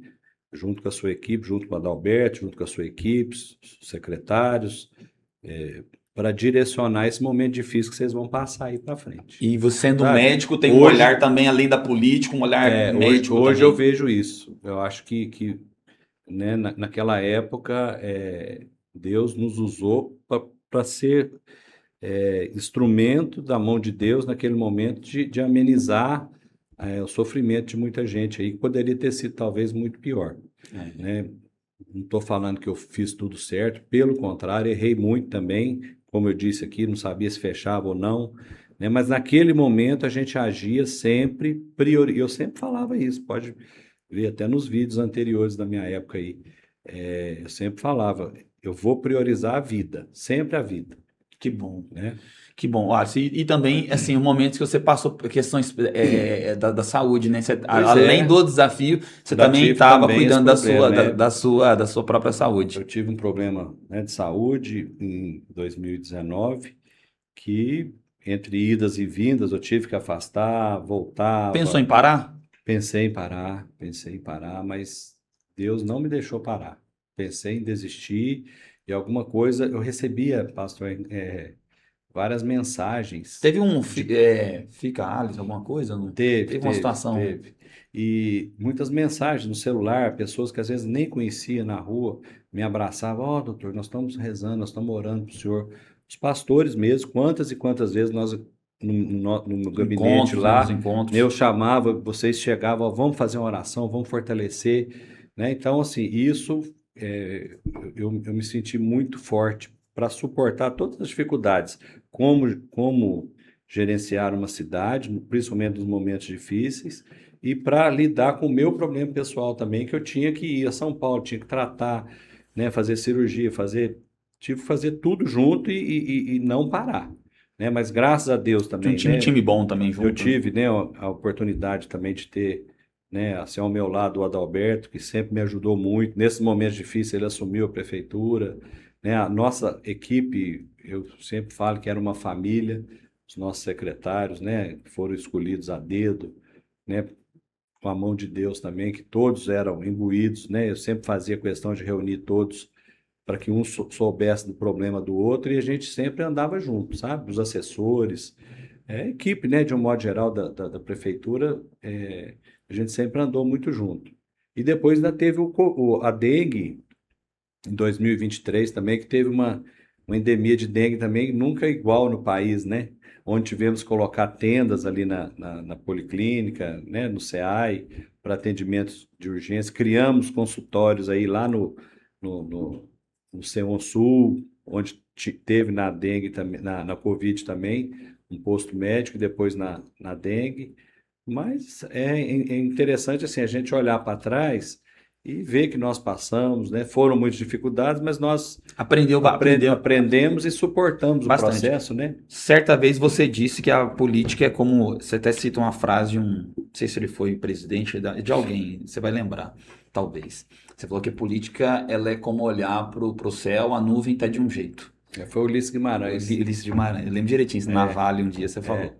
A: junto com a sua equipe, junto com o Adalberto, junto com a sua equipe, os secretários, para direcionar esse momento difícil que vocês vão passar aí para frente.
B: E você sendo
A: Sabe?
B: médico tem um
A: Hoje,
B: olhar também além da política, um olhar médico
A: hoje eu
B: também.
A: vejo isso. Eu acho que né, naquela época, Deus nos usou para ser instrumento da mão de Deus naquele momento de amenizar o sofrimento de muita gente aí, que poderia ter sido talvez muito pior,
B: É.
A: né? Não estou falando que eu fiz tudo certo, pelo contrário, errei muito também, como eu disse aqui, não sabia se fechava ou não, né? Mas naquele momento a gente agia sempre eu sempre falava isso, pode ver até nos vídeos anteriores da minha época aí. Eu sempre falava, eu vou priorizar a vida, sempre a vida,
B: Que bom.
A: né?
B: Que bom, Alisson. E também, assim, momentos que você passou por questões da saúde, né?
A: Pois
B: Além
A: é,
B: do desafio, você
A: já
B: também
A: tive
B: estava
A: também esse
B: cuidando
A: problema,
B: da sua própria
A: Eu
B: saúde.
A: tive um problema, né, de saúde em 2019, que entre idas e vindas eu tive que afastar,
B: Pensou em
A: voltava.
B: parar?
A: Pensei em parar, mas Deus não me deixou parar. Pensei em desistir e alguma coisa. Eu recebia, pastor, várias mensagens
B: Teve
A: de
B: fica Alice, alguma coisa? Não?
A: Teve,
B: Teve uma
A: teve,
B: situação.
A: teve. E muitas mensagens no celular, pessoas que às vezes nem conhecia na rua, me abraçavam, ó, doutor, nós estamos rezando, nós estamos orando para o senhor. Os pastores mesmo, quantas e quantas vezes nós, no gabinete
B: Encontros, né? Nos
A: lá, eu
B: encontros.
A: chamava, vocês chegavam, ó, vamos fazer uma oração, vamos fortalecer, né? Então, assim, isso eu me senti muito forte para suportar todas as dificuldades, como gerenciar uma cidade, principalmente nos momentos difíceis, e para lidar com o meu problema pessoal também, que eu tinha que ir a São Paulo, tinha que tratar, né, fazer cirurgia, tive que fazer tudo junto e não parar, né? Mas graças a Deus
B: Tinha um
A: também, né,
B: time bom também
A: eu
B: junto, né?
A: tive, né, a oportunidade também de ter, né, assim, ao meu lado o Adalberto, que sempre me ajudou muito. Nesses momentos difíceis, ele assumiu a prefeitura, né? A nossa equipe, eu sempre falo que era uma família, os nossos secretários, né, que foram escolhidos a dedo, né, com a mão de Deus também, que todos eram imbuídos, né? Eu sempre fazia questão de reunir todos para que um soubesse do problema do outro e a gente sempre andava junto, sabe? Os assessores, a equipe, né, de um modo geral da prefeitura, a gente sempre andou muito junto. E depois ainda teve a dengue em 2023 também, que teve uma endemia de dengue também, nunca igual no país, né? Onde tivemos que colocar tendas ali na policlínica, né, no SEAI, para atendimentos de urgência. Criamos consultórios aí lá no CEON Sul, onde teve na dengue também, na Covid também, um posto médico, e depois na dengue. Mas é interessante assim, a gente olhar para trás e ver que nós passamos, né? Foram muitas dificuldades, mas nós
B: Aprendeu
A: aprendemos e suportamos o
B: bastante.
A: processo, né?
B: Certa vez você disse que a política é como. Você até cita uma frase de um. Não sei se ele foi presidente de alguém, você vai lembrar, talvez. Você falou que a política ela é como olhar pro céu, a nuvem está de um jeito.
A: Foi o Ulisses Guimarães.
B: Ulisses de Guimarães, eu lembro direitinho, isso na Vale um dia você falou.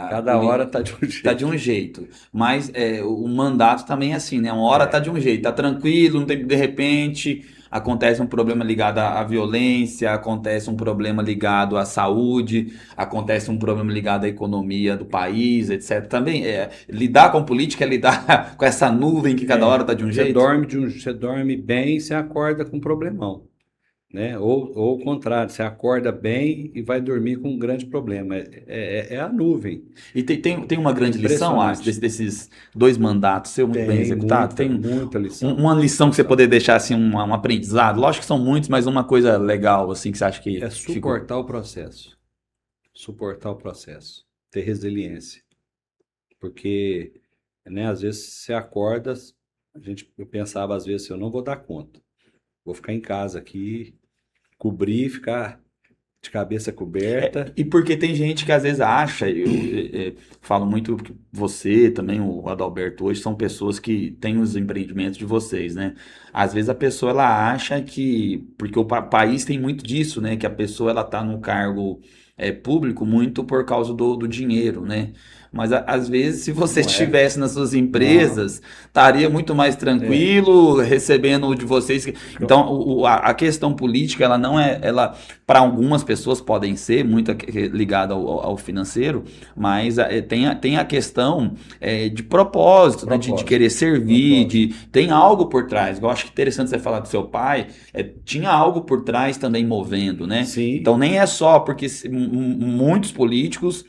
B: A
A: Cada hora tá de um
B: tá
A: jeito.
B: de um jeito. Mas o mandato também é assim, né? Uma hora tá de um jeito, tá tranquilo, não tem, de repente acontece um problema ligado à violência, acontece um problema ligado à saúde, acontece um problema ligado à economia do país, etc. Também lidar com política é lidar com essa nuvem que cada hora tá de um jeito.
A: Você dorme bem, você acorda com um problemão, né? Ou o contrário, você acorda bem e vai dormir com um grande problema. É a nuvem.
B: E tem uma grande lição, Ars,
A: Impressionante.
B: desses 2 mandatos ser muito bem
A: Tem
B: executado? Tem
A: muita lição.
B: uma lição que você poder deixar assim, um aprendizado? Lógico que são muitos, mas uma coisa legal assim que você acha
A: É
B: que ficou.
A: suportar o processo. Suportar o processo. Ter resiliência. Porque, né, às vezes você acorda, eu pensava às vezes, eu não vou dar conta. Vou ficar em casa aqui, cobrir, ficar de cabeça coberta.
B: E porque tem gente que às vezes acha, eu falo muito que você também, o Adalberto, hoje são pessoas que têm os empreendimentos de vocês, né? Às vezes a pessoa ela acha que, porque o país tem muito disso, né? Que a pessoa ela tá no cargo público muito por causa do dinheiro, né? Mas às vezes, se você
A: Não é?
B: estivesse nas suas
A: Não.
B: empresas, estaria muito mais
A: É.
B: tranquilo, recebendo o de vocês. Então, a questão política, ela não é, ela para algumas pessoas podem ser muito ligada ao financeiro, mas tem a questão de propósito, né, de
A: Propósito.
B: querer servir,
A: Propósito.
B: tem algo por trás. Eu acho que interessante você falar do seu pai, tinha algo por trás também movendo, né?
A: Sim,
B: Então nem é só porque muitos políticos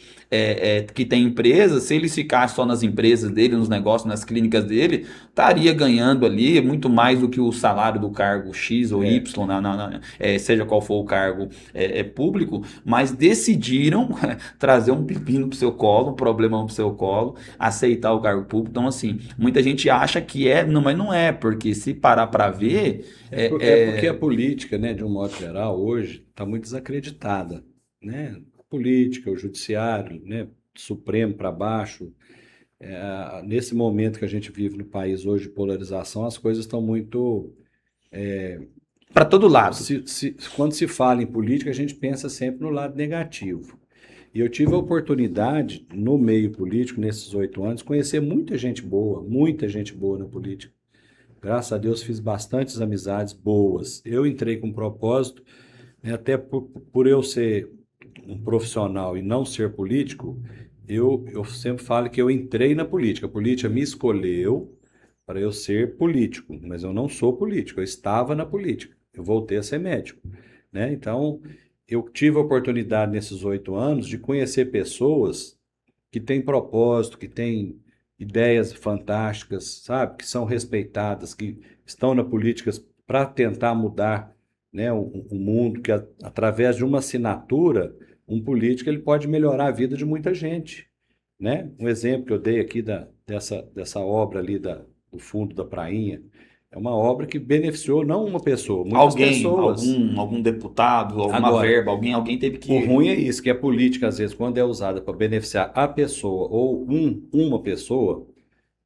B: que têm empresas, se eles ficassem só nas empresas dele, nos negócios, nas clínicas dele, estaria ganhando ali muito mais do que o salário do cargo X ou
A: é.
B: Y, seja qual for o cargo público, mas decidiram trazer um pepino pro seu colo, um problemão pro seu colo, aceitar o cargo público. Então, assim, muita gente acha que não, mas não é, porque se parar para ver,
A: É porque a política, né, de um modo geral, hoje está muito desacreditada, né? A política, o judiciário, né, Supremo para baixo. Nesse momento que a gente vive no país hoje de polarização, as coisas estão muito.
B: para todo lado.
A: Quando se fala em política, a gente pensa sempre no lado negativo. E eu tive a oportunidade, no meio político, nesses 8 anos, conhecer muita gente boa na política. Graças a Deus fiz bastantes amizades boas. Eu entrei com propósito, né, até por eu ser um profissional e não ser político, eu sempre falo que eu entrei na política. A política me escolheu para eu ser político, mas eu não sou político, eu estava na política. Eu voltei a ser médico, né? Então, eu tive a oportunidade nesses 8 anos de conhecer pessoas que têm propósito, que têm ideias fantásticas, sabe? Que são respeitadas, que estão na política para tentar mudar, né, o mundo, que através de uma assinatura, um político ele pode melhorar a vida de muita gente, né? Um exemplo que eu dei aqui dessa obra ali do fundo da Prainha, é uma obra que beneficiou não uma pessoa, muitas
B: Alguém,
A: pessoas.
B: algum deputado, alguma
A: Agora,
B: verba, alguém teve
A: o
B: que.
A: ruim é isso, que a política, às vezes, quando é usada para beneficiar a pessoa ou uma pessoa,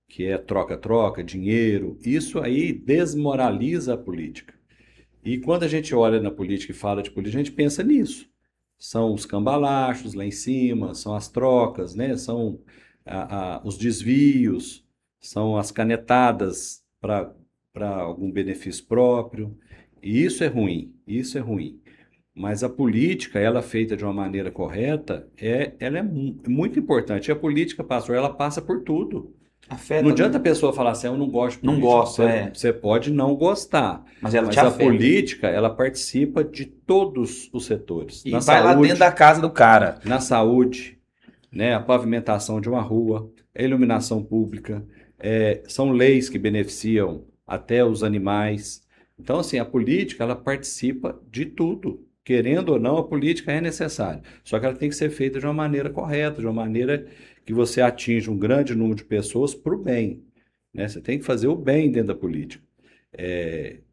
A: que é troca-troca, dinheiro, isso aí desmoraliza a política. E quando a gente olha na política e fala de política, a gente pensa nisso. São os cambalachos lá em cima, são as trocas, né? São os desvios, são as canetadas para algum benefício próprio. E isso é ruim, isso é ruim. Mas a política, ela feita de uma maneira correta, ela é muito importante. E a política, pastor, ela passa por tudo. Não
B: Afeta,
A: adianta
B: né?
A: a pessoa falar assim, eu não gosto de
B: Não
A: política.
B: gosto,
A: Você pode não gostar,
B: mas ela te
A: mas a
B: afeta.
A: política, ela participa de todos os setores.
B: E vai lá dentro da casa do cara.
A: Na saúde, né, a pavimentação de uma rua, a iluminação pública, são leis que beneficiam até os animais. Então, assim, a política, ela participa de tudo. Querendo ou não, a política é necessária. Só que ela tem que ser feita de uma maneira correta, de uma maneira que você atinja um grande número de pessoas para o bem. né? Você tem que fazer o bem dentro da política.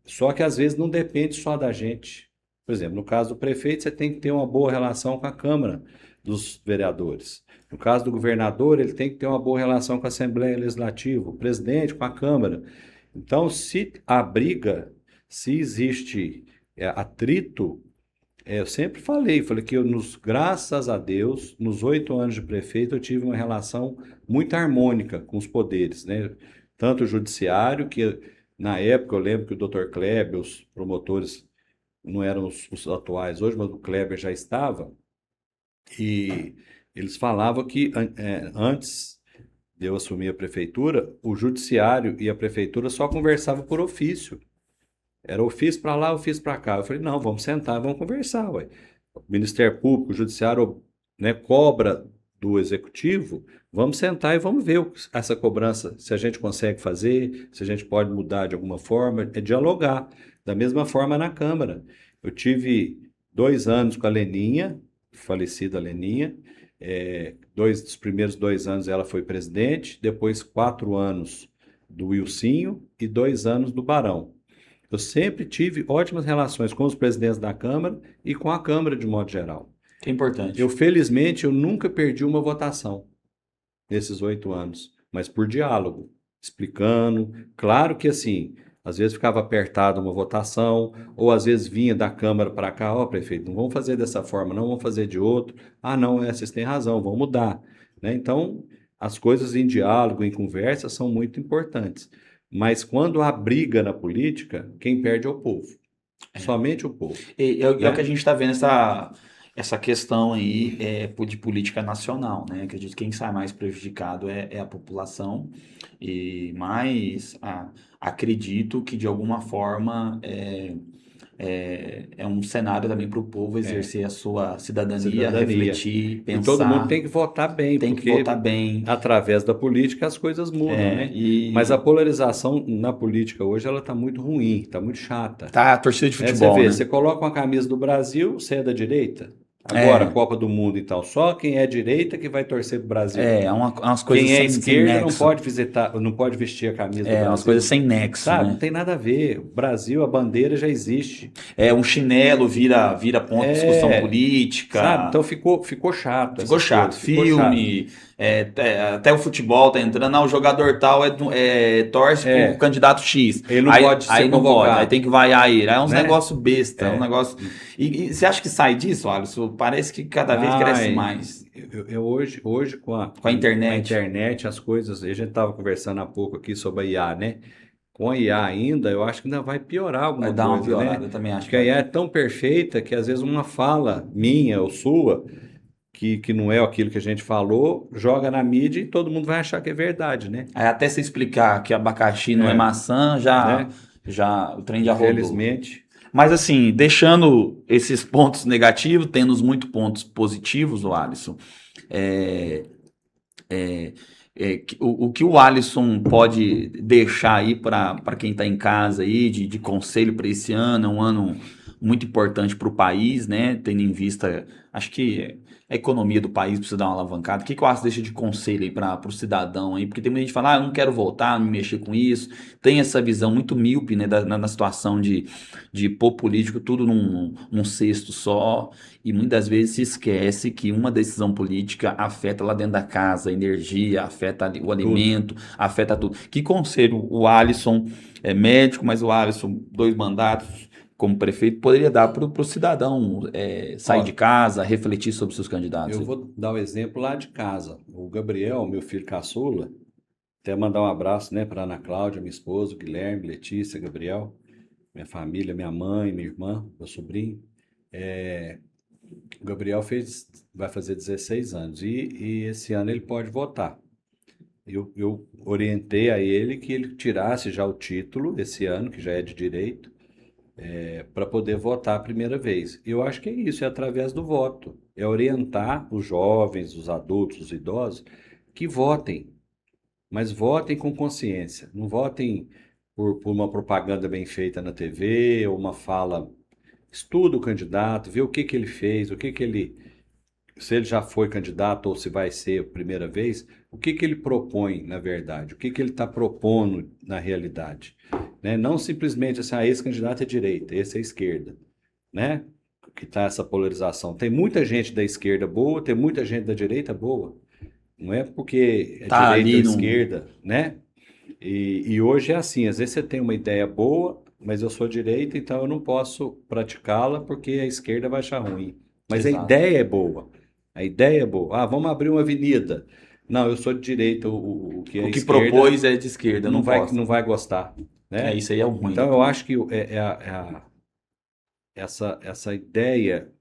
A: Só que às vezes não depende só da gente. Por exemplo, no caso do prefeito, você tem que ter uma boa relação com a Câmara dos Vereadores. No caso do governador, ele tem que ter uma boa relação com a Assembleia Legislativa, o presidente com a Câmara. Então, se há briga, se existe atrito, eu sempre falei que graças a Deus, nos 8 anos de prefeito, eu tive uma relação muito harmônica com os poderes, né? Tanto o judiciário, que na época eu lembro que o Dr. Kleber, os promotores não eram os atuais hoje, mas o Kleber já estava, e eles falavam que antes de eu assumir a prefeitura, o judiciário e a prefeitura só conversavam por ofício. Era ofício para lá, ofício para cá. Eu falei, não, vamos sentar, vamos conversar, ué. O Ministério Público, o Judiciário, né, cobra do Executivo, vamos sentar e vamos ver essa cobrança, se a gente consegue fazer, se a gente pode mudar de alguma forma, é dialogar. Da mesma forma na Câmara. Eu tive 2 anos com a Leninha, falecida Leninha, dos primeiros 2 anos ela foi presidente, depois 4 anos do Wilsinho e 2 anos do Barão. Eu sempre tive ótimas relações com os presidentes da Câmara e com a Câmara de modo geral.
B: Que é importante.
A: Felizmente, eu nunca perdi uma votação nesses 8 anos, mas por diálogo, explicando. Claro que assim, às vezes ficava apertada uma votação, ou às vezes vinha da Câmara para cá, ó, prefeito, não vamos fazer dessa forma, não vamos fazer de outro. Ah, não, vocês têm razão, vamos mudar, né? Então, as coisas em diálogo, em conversa, são muito importantes. Mas quando há briga na política, quem perde é o povo. Somente o povo.
B: É o que a
A: Né?
B: gente está vendo essa questão aí de política nacional, né? Acredito que quem sai mais prejudicado é a população, mas acredito que de alguma forma é um cenário também para o povo
A: É,
B: exercer a sua cidadania,
A: cidadania.
B: refletir,
A: E todo mundo
B: pensar,
A: tem que votar bem,
B: tem que
A: porque
B: votar bem.
A: através da política as coisas mudam, né? Mas a
B: E
A: polarização na política hoje ela está muito ruim, está muito chata.
B: tá a torcida de
A: Você
B: futebol,
A: vê,
B: né?
A: você coloca uma camisa do Brasil, você é da direita. Agora,
B: É,
A: Copa do Mundo e tal, só quem é direita que vai torcer pro Brasil.
B: umas coisas
A: Quem é
B: sem
A: esquerda não
B: nexo.
A: pode visitar, não pode vestir a camisa do
B: Umas coisas
A: Brasil.
B: sem nexo,
A: Sabe? Não
B: né?
A: tem nada a ver. O Brasil, a bandeira já existe.
B: Um chinelo vira ponto de discussão
A: É, sabe?
B: política.
A: Então ficou chato
B: Ficou
A: essas
B: chato.
A: coisas. Ficou chato.
B: Filme, até o futebol tá entrando. O jogador tal torce pro
A: É,
B: candidato X.
A: ele não
B: Aí,
A: pode
B: aí
A: ser
B: não pode, aí
A: convocado,
B: tem que vaiar ele. Aí é uns
A: né?
B: negócio besta, é um
A: É.
B: negócio. E você acha que sai disso, Alisson? Parece que cada vez cresce
A: Ai,
B: mais
A: hoje com a,
B: com a
A: com a
B: internet.
A: internet, as coisas, a gente estava conversando há pouco aqui sobre a IA, né? Com a IA ainda, eu acho que ainda vai piorar
B: Vai
A: alguma
B: dar uma
A: coisa, né?
B: piorada, eu também acho que
A: Porque a
B: vai
A: IA é
B: dar.
A: tão perfeita que às vezes uma fala minha ou sua, que não é aquilo que a gente falou, joga na mídia e todo mundo vai achar que é verdade, né?
B: Aí até se explicar que abacaxi não é
A: É,
B: maçã,
A: né?
B: já o trem já rodou.
A: Infelizmente,
B: Mas assim, deixando esses pontos negativos, tendo muito pontos positivos, o Alisson, é, o que o Alisson pode deixar aí para quem está em casa aí de conselho para esse ano, é um ano muito importante para o país, né? Tendo em vista, acho que a economia do país precisa dar uma alavancada. O que o Alisson deixa de conselho aí para o cidadão aí? Porque tem muita gente que fala, eu não quero voltar, não me mexer com isso. Tem essa visão muito míope, né, na situação de pôr político tudo num cesto só. E muitas vezes se esquece que uma decisão política afeta lá dentro da casa, a energia, afeta o
A: tudo.
B: alimento, afeta tudo. Que conselho o Alisson, é médico, mas o Alisson, 2 mandatos como prefeito, poderia dar para o cidadão sair de
A: Ó,
B: casa, refletir sobre seus candidatos?
A: eu vou dar o exemplo lá de casa. O Gabriel, meu filho caçula, até mandar um abraço, né, para Ana Cláudia, minha esposa, o Guilherme, Letícia, Gabriel, minha família, minha mãe, minha irmã, meu sobrinho. O Gabriel vai fazer 16 anos e esse ano ele pode votar. Eu orientei a ele que ele tirasse já o título esse ano, que já é de direito, para poder votar a primeira vez. Eu acho que é isso, é através do voto. É orientar os jovens, os adultos, os idosos, que votem, mas votem com consciência. Não votem por uma propaganda bem feita na TV ou uma fala. Estuda o candidato, vê o que ele fez, se ele já foi candidato ou se vai ser a primeira vez, o que que ele propõe, na verdade? O que que ele está propondo na realidade? Né? Não simplesmente assim, esse candidato é direita, esse é esquerda, né? Que está essa polarização. Tem muita gente da esquerda boa, tem muita gente da direita boa. Não é porque é
B: Tá
A: direita ou
B: ali no.
A: esquerda, né? E hoje é assim, às vezes você tem uma ideia boa, mas eu sou direita, então eu não posso praticá-la porque a esquerda vai achar ruim. Mas a
B: Exato.
A: ideia é boa. A ideia é boa. Ah, vamos abrir uma avenida. Não, eu sou de direita, o que é
B: O que
A: esquerda
B: propôs é de esquerda, eu não posso.
A: não vai gostar,
B: É,
A: né?
B: isso aí é o ruim.
A: Então eu acho que essa ideia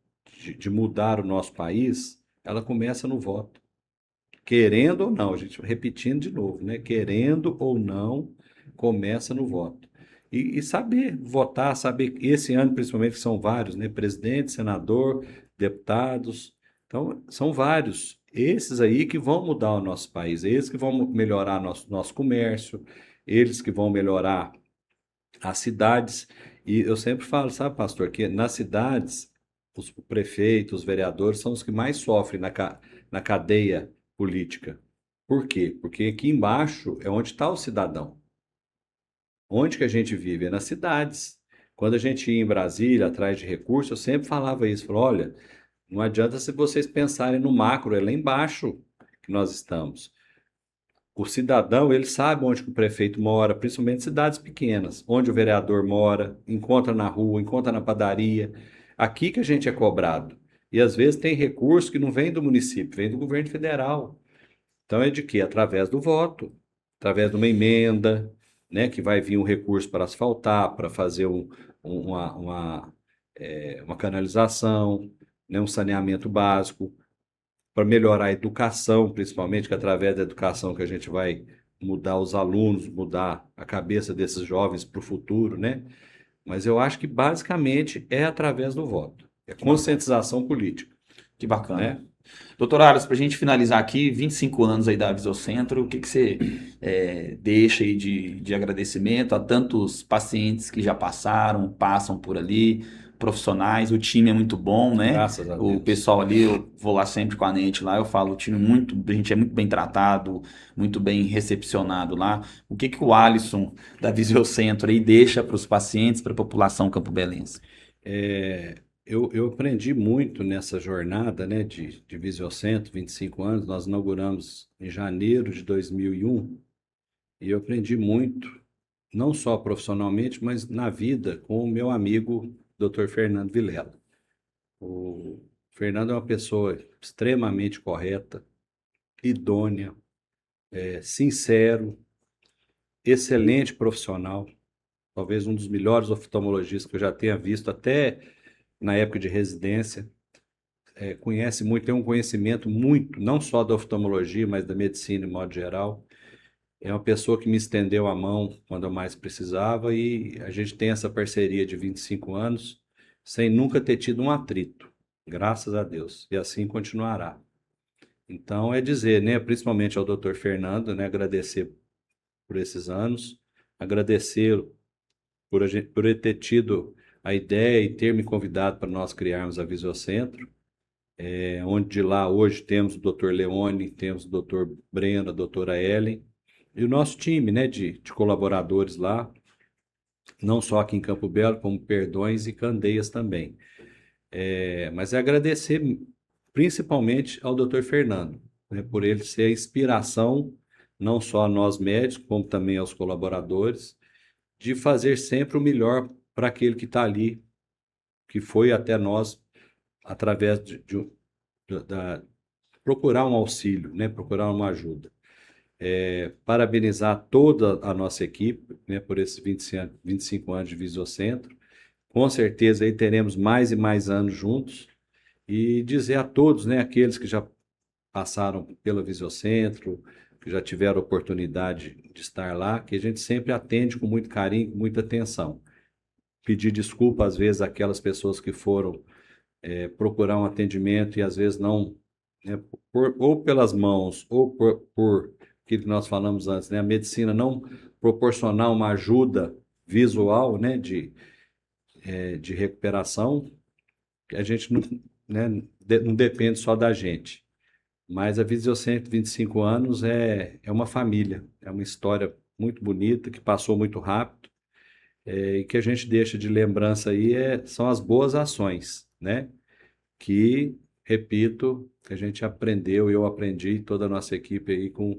A: de mudar o nosso país, ela começa no voto. Querendo ou não, a gente repetindo de novo, né? Querendo ou não, começa no voto. E saber votar, saber, esse ano principalmente, que são vários, né? Presidente, senador, deputados. Então, são vários. Esses aí que vão mudar o nosso país, esses que vão melhorar nosso comércio, eles que vão melhorar as cidades. E eu sempre falo, sabe, pastor, que nas cidades, os prefeitos, os vereadores são os que mais sofrem na cadeia política. Por quê? Porque aqui embaixo é onde está o cidadão. Onde que a gente vive? É nas cidades. Quando a gente ia em Brasília, atrás de recursos, eu sempre falava isso. Falava, olha, não adianta se vocês pensarem no macro, é lá embaixo que nós estamos. O cidadão, ele sabe onde que o prefeito mora, principalmente em cidades pequenas, onde o vereador mora, encontra na rua, encontra na padaria. Aqui que a gente é cobrado. E às vezes tem recurso que não vem do município, vem do governo federal. Então é de quê? Através do voto, através de uma emenda, né, que vai vir um recurso para asfaltar, para fazer uma canalização, né, um saneamento básico, para melhorar a educação, principalmente, que é através da educação que a gente vai mudar os alunos, mudar a cabeça desses jovens para o futuro, né? Mas eu acho que basicamente é através do voto. É
B: Que bacana.
A: conscientização política,
B: Que bacana.
A: né?
B: Doutor Aras, para a gente finalizar aqui, 25 anos aí da Visocentro, o que que você deixa aí de agradecimento a tantos pacientes que já passaram, passam por ali, profissionais, o time é muito bom, né?
A: Graças a
B: O
A: Deus.
B: pessoal ali, eu vou lá sempre com a Nete lá, eu falo, o time muito, a gente é muito bem tratado, muito bem recepcionado lá. O que que o Alisson da Visiocentro aí deixa para os pacientes, para a população campobelense?
A: Eu aprendi muito nessa jornada, né, de Visiocentro, 25 anos. Nós inauguramos em janeiro de 2001 e eu aprendi muito, não só profissionalmente, mas na vida, com o meu amigo Dr. Fernando Vilela. O Fernando é uma pessoa extremamente correta, idônea, sincero, excelente profissional, talvez um dos melhores oftalmologistas que eu já tenha visto até na época de residência. Conhece muito, tem um conhecimento muito, não só da oftalmologia, mas da medicina em modo geral. É uma pessoa que me estendeu a mão quando eu mais precisava e a gente tem essa parceria de 25 anos sem nunca ter tido um atrito, graças a Deus, e assim continuará. Então, é dizer, né, principalmente ao Dr. Fernando, né, agradecer por esses anos, agradecê-lo por ele ter tido a ideia e ter me convidado para nós criarmos a Visiocentro, onde de lá hoje temos o Dr. Leone, temos o Dr. Breno, a doutora Ellen, e o nosso time, né, de colaboradores lá, não só aqui em Campo Belo, como Perdões e Candeias também. Mas é agradecer principalmente ao Dr. Fernando, né, por ele ser a inspiração, não só a nós médicos, como também aos colaboradores, de fazer sempre o melhor para aquele que está ali, que foi até nós, através procurar um auxílio, né, procurar uma ajuda. Parabenizar toda a nossa equipe, né, por esses 25 anos de Visiocentro. Com certeza aí teremos mais e mais anos juntos e dizer a todos, né, aqueles que já passaram pela Visiocentro, que já tiveram oportunidade de estar lá, que a gente sempre atende com muito carinho, com muita atenção. Pedir desculpa às vezes àquelas pessoas que foram procurar um atendimento e às vezes não, né, ou pelas mãos, ou por aquilo que nós falamos antes, né, a medicina não proporcionar uma ajuda visual, né, de recuperação, a gente né? Não depende só da gente. Mas a Visiocentro 25 anos é uma família, é uma história muito bonita, que passou muito rápido, e que a gente deixa de lembrança aí são as boas ações, né? Que, repito, a gente aprendeu, eu aprendi, toda a nossa equipe aí com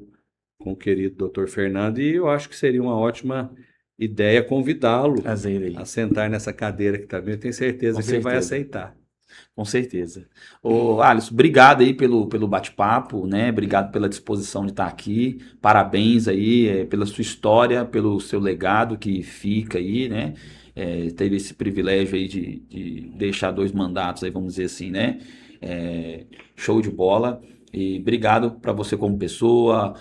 A: o querido doutor Fernando, e eu acho que seria uma ótima ideia convidá-lo
B: Trazer ele
A: a
B: aí.
A: sentar nessa cadeira aqui também. Eu tenho
B: Com
A: certeza que ele vai
B: certeza.
A: aceitar.
B: Com certeza. Ô, Alisson, obrigado aí pelo bate-papo, né? Obrigado pela disposição de estar aqui. Parabéns aí, pela sua história, pelo seu legado que fica aí, né? Teve esse privilégio aí de deixar 2 mandatos aí, vamos dizer assim, né? Show de bola. E obrigado para você como pessoa,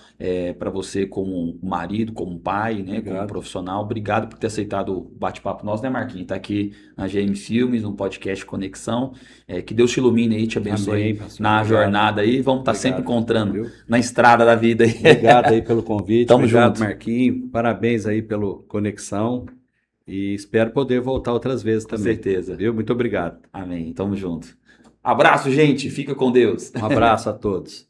B: para você como marido, como pai, né? Como
A: Obrigado.
B: profissional. Obrigado por ter aceitado o bate-papo nosso, né, Marquinhos? Tá aqui na GM Filmes, no podcast Conexão. Que Deus te ilumine aí, te abençoe
A: Amém, pastor.
B: na
A: Obrigado.
B: jornada aí. Vamos estar sempre
A: Obrigado.
B: encontrando
A: Viu?
B: na estrada da vida aí.
A: Obrigado aí pelo convite.
B: Tamo
A: Obrigado,
B: junto.
A: Marquinhos. Parabéns aí pelo Conexão. E espero poder voltar outras vezes
B: Com
A: também.
B: certeza.
A: Viu? Muito obrigado.
B: Amém. Tamo junto. Abraço, gente. Fica com Deus.
A: Um abraço a todos.